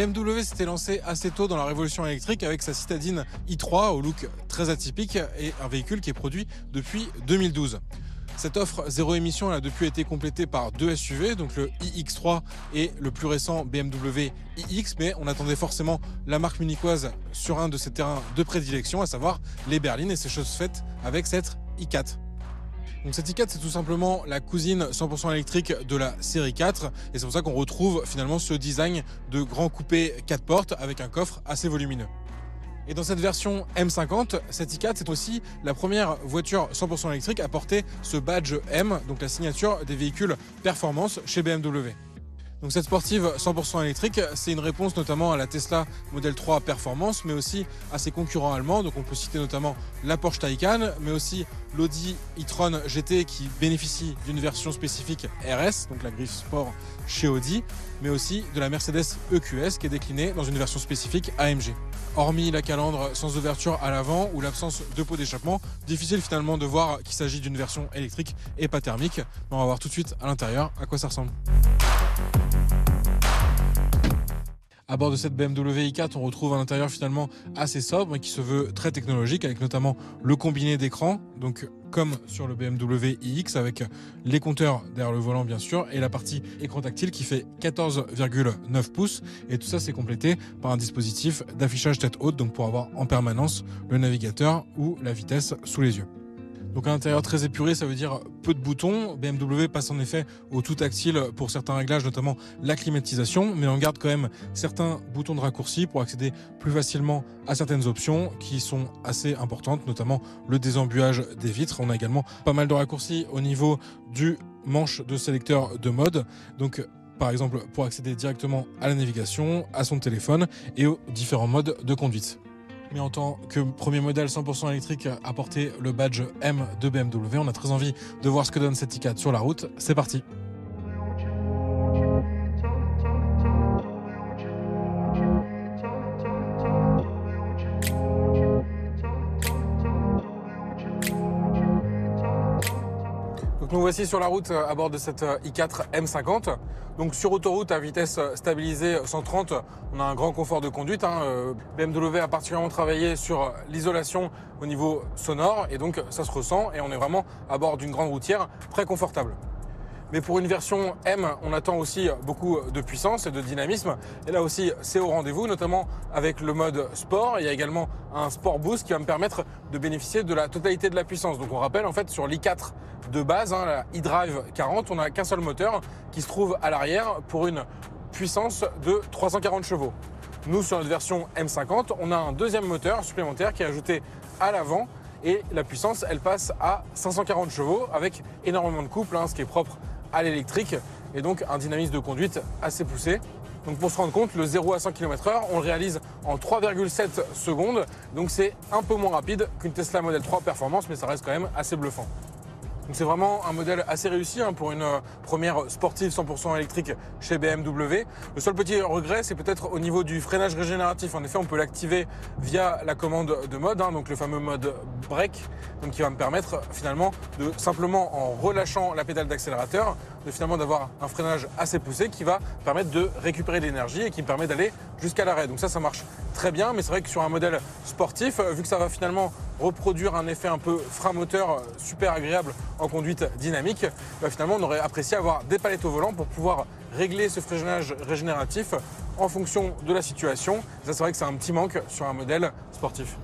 BMW s'était lancé assez tôt dans la révolution électrique avec sa citadine i3 au look très atypique et un véhicule qui est produit depuis 2012. Cette offre zéro émission a depuis été complétée par deux SUV, donc le iX3 et le plus récent BMW iX, mais on attendait forcément la marque munichoise sur un de ses terrains de prédilection, à savoir les berlines, et c'est chose faite avec cette i4. Donc cette i4, c'est tout simplement la cousine 100% électrique de la série 4, et c'est pour ça qu'on retrouve finalement ce design de grand coupé 4 portes avec un coffre assez volumineux. Et dans cette version M50, cette i4, c'est aussi la première voiture 100% électrique à porter ce badge M, donc la signature des véhicules performance chez BMW. Donc cette sportive 100% électrique, c'est une réponse notamment à la Tesla Model 3 Performance, mais aussi à ses concurrents allemands. Donc on peut citer notamment la Porsche Taycan, mais aussi l'Audi e-tron GT qui bénéficie d'une version spécifique RS, donc la grille sport chez Audi, mais aussi de la Mercedes EQS qui est déclinée dans une version spécifique AMG. Hormis la calandre sans ouverture à l'avant ou l'absence de pot d'échappement, difficile finalement de voir qu'il s'agit d'une version électrique et pas thermique. Mais on va voir tout de suite à l'intérieur à quoi ça ressemble. À bord de cette BMW i4, on retrouve un intérieur finalement assez sobre et qui se veut très technologique, avec notamment le combiné d'écran, donc comme sur le BMW iX, avec les compteurs derrière le volant bien sûr, et la partie écran tactile qui fait 14,9 pouces. Et tout ça c'est complété par un dispositif d'affichage tête haute, donc pour avoir en permanence le navigateur ou la vitesse sous les yeux. Donc un intérieur très épuré, ça veut dire peu de boutons. BMW passe en effet au tout tactile pour certains réglages, notamment la climatisation, mais on garde quand même certains boutons de raccourci pour accéder plus facilement à certaines options qui sont assez importantes, notamment le désembuage des vitres. On a également pas mal de raccourcis au niveau du manche de sélecteur de mode. Donc par exemple pour accéder directement à la navigation, à son téléphone et aux différents modes de conduite. Mais en tant que premier modèle 100% électrique à porter le badge M de BMW, on a très envie de voir ce que donne cette i4 sur la route. C'est parti! Nous voici sur la route à bord de cette i4 M50. Donc sur autoroute à vitesse stabilisée 130, on a un grand confort de conduite. BMW a particulièrement travaillé sur l'isolation au niveau sonore et donc ça se ressent et on est vraiment à bord d'une grande routière très confortable. Mais pour une version M, on attend aussi beaucoup de puissance et de dynamisme. Et là aussi, c'est au rendez-vous, notamment avec le mode sport. Il y a également un Sport Boost qui va me permettre de bénéficier de la totalité de la puissance. Donc on rappelle, en fait, sur l'i4 de base, la iDrive 40, on n'a qu'un seul moteur qui se trouve à l'arrière pour une puissance de 340 chevaux. Nous, sur notre version M50, on a un deuxième moteur supplémentaire qui est ajouté à l'avant. Et la puissance, elle passe à 540 chevaux avec énormément de couple, ce qui est propre à l'électrique et donc un dynamisme de conduite assez poussé. Donc pour se rendre compte, le 0 à 100 km/h, on le réalise en 3,7 secondes. Donc c'est un peu moins rapide qu'une Tesla Model 3 Performance, mais ça reste quand même assez bluffant. Donc c'est vraiment un modèle assez réussi pour une première sportive 100% électrique chez BMW. Le seul petit regret, c'est peut-être au niveau du freinage régénératif. En effet, on peut l'activer via la commande de mode, donc le fameux mode break, donc qui va me permettre finalement de simplement en relâchant la pédale d'accélérateur, d'avoir un freinage assez poussé qui va permettre de récupérer de l'énergie et qui me permet d'aller jusqu'à l'arrêt. Donc ça marche très bien, mais c'est vrai que sur un modèle sportif, vu que ça va finalement reproduire un effet un peu frein moteur super agréable en conduite dynamique, finalement on aurait apprécié avoir des palettes au volant pour pouvoir régler ce freinage régénératif en fonction de la situation. Ça c'est vrai que c'est un petit manque sur un modèle sportif.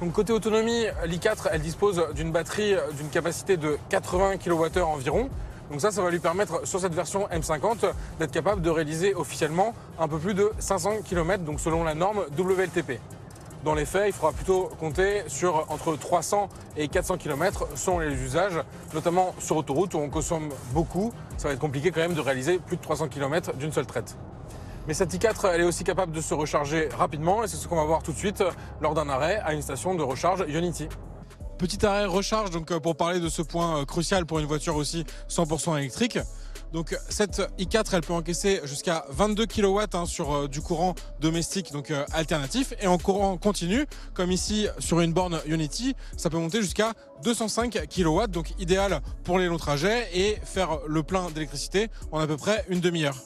Donc côté autonomie, l'i4 elle dispose d'une batterie d'une capacité de 80 kWh environ. Donc ça va lui permettre sur cette version M50 d'être capable de réaliser officiellement un peu plus de 500 km, donc selon la norme WLTP. Dans les faits, il faudra plutôt compter sur entre 300 et 400 km selon les usages, notamment sur autoroute où on consomme beaucoup. Ça va être compliqué quand même de réaliser plus de 300 km d'une seule traite. Mais cette i4, elle est aussi capable de se recharger rapidement et c'est ce qu'on va voir tout de suite lors d'un arrêt à une station de recharge Ionity. Petit arrêt recharge donc pour parler de ce point crucial pour une voiture aussi 100% électrique. Donc cette i4 elle peut encaisser jusqu'à 22 kW sur du courant domestique donc alternatif, et en courant continu comme ici sur une borne Ionity ça peut monter jusqu'à 205 kW, donc idéal pour les longs trajets et faire le plein d'électricité en à peu près une demi-heure.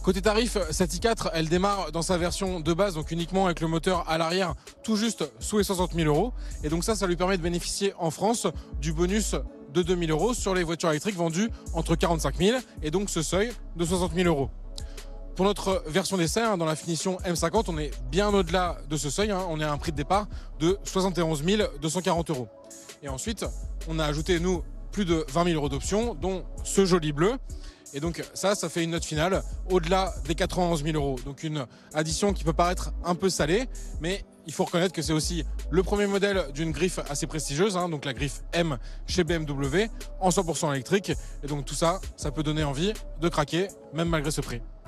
Côté tarif, cette i4, elle démarre dans sa version de base, donc uniquement avec le moteur à l'arrière, tout juste sous les 60 000 euros. Et donc ça lui permet de bénéficier en France du bonus de 2 000 euros sur les voitures électriques vendues entre 45 000 et donc ce seuil de 60 000 euros. Pour notre version d'essai, dans la finition M50, on est bien au-delà de ce seuil. On est à un prix de départ de 71 240 euros. Et ensuite, on a ajouté, nous, plus de 20 000 euros d'options, dont ce joli bleu. Et donc ça fait une note finale au-delà des 91 000 euros. Donc une addition qui peut paraître un peu salée, mais il faut reconnaître que c'est aussi le premier modèle d'une griffe assez prestigieuse, donc la griffe M chez BMW, en 100% électrique. Et donc tout ça, ça peut donner envie de craquer, même malgré ce prix.